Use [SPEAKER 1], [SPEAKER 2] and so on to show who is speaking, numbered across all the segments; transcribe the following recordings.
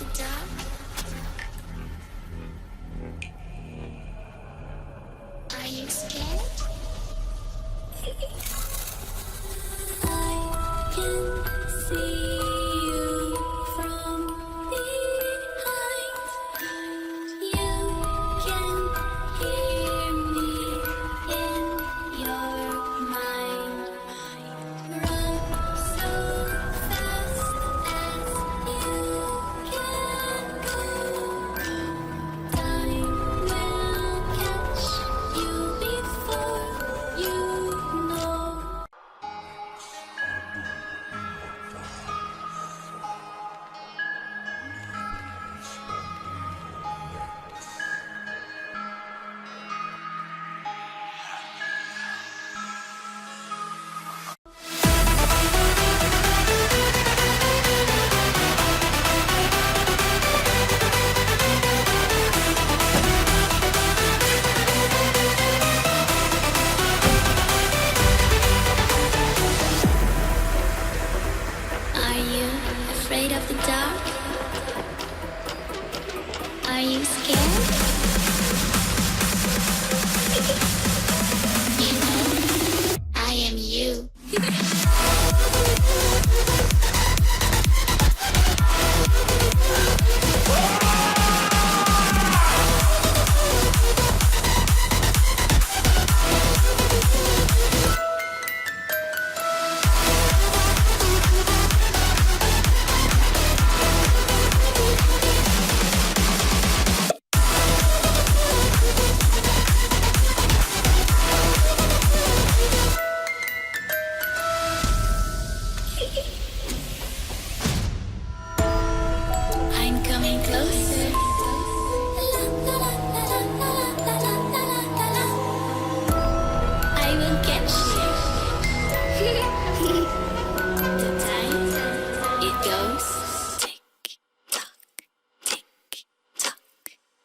[SPEAKER 1] the dark? Are you scared? I can see you from behind. You can hear me in your mind. Run so fast as you can go. Time will catch you before you know. Are you afraid of the dark? Are you scared? You know, I am you. I'm coming closer. I will catch you. The time it goes tick tock, tick tock,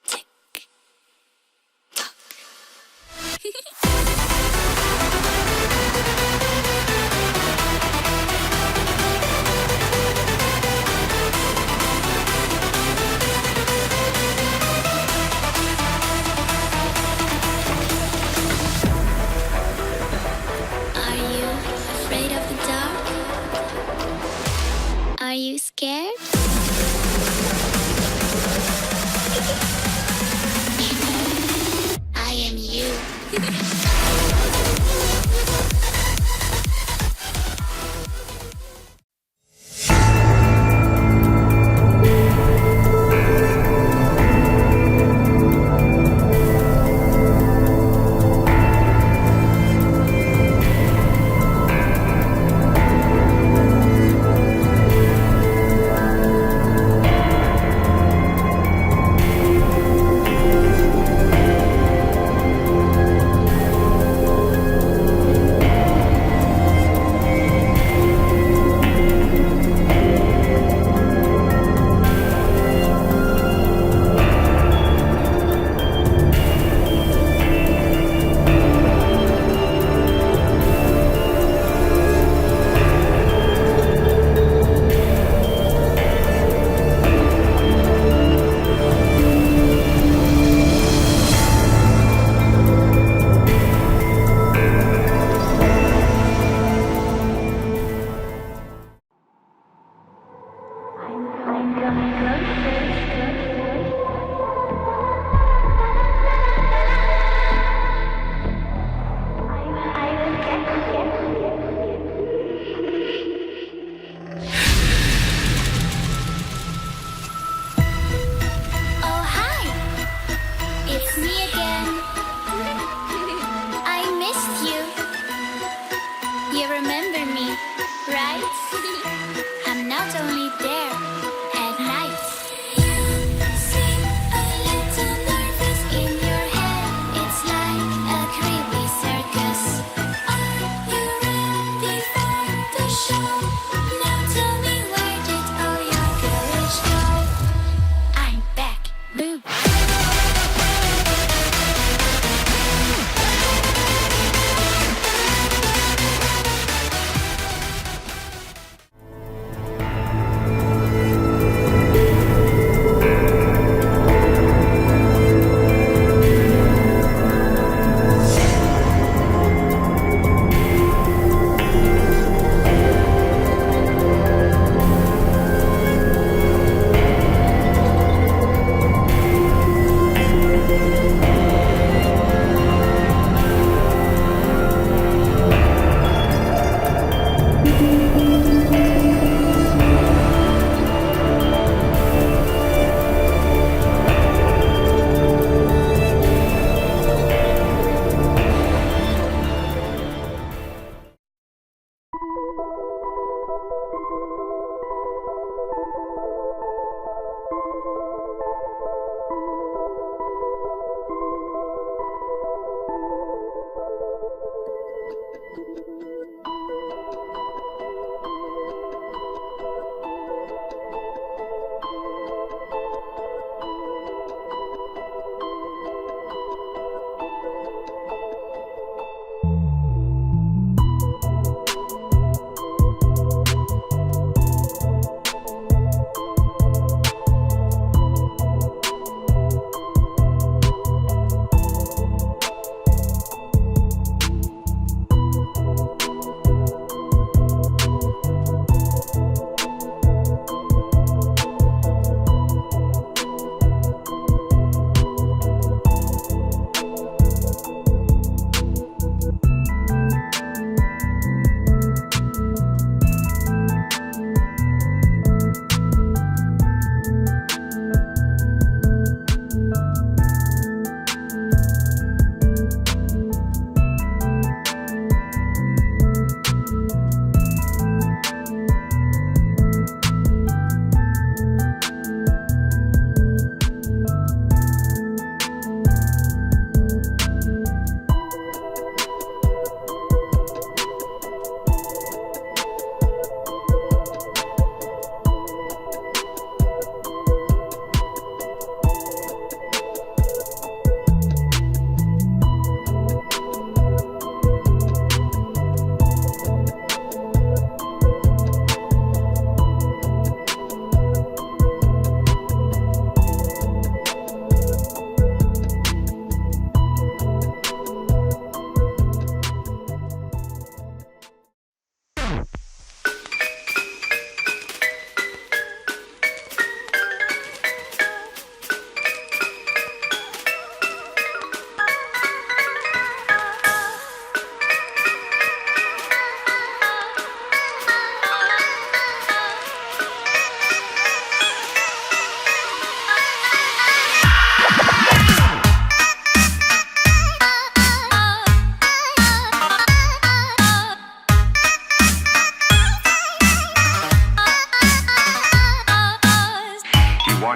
[SPEAKER 1] tick tock. Are you afraid of the dark? Are you scared? You know, I am you. Oh, hi! It's me again. I missed you. You remember me, right? I'm not only there at night.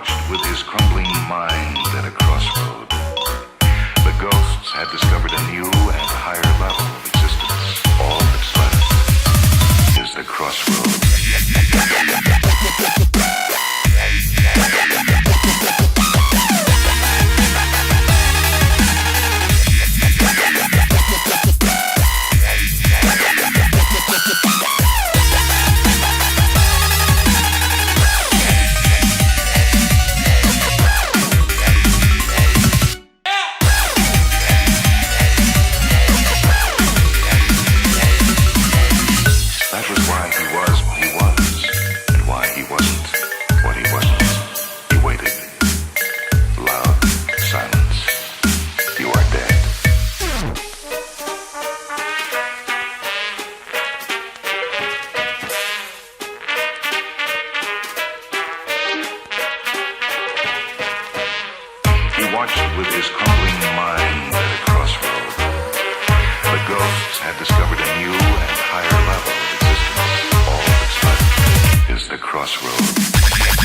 [SPEAKER 2] watched with his crumbling mind at a crossroad. The ghosts had discovered a new and higher level of existence. All that's left is the crossroad. Watched with his crumbling mind at a crossroad. The ghosts had discovered a new and higher level of existence. All that's left is the crossroad.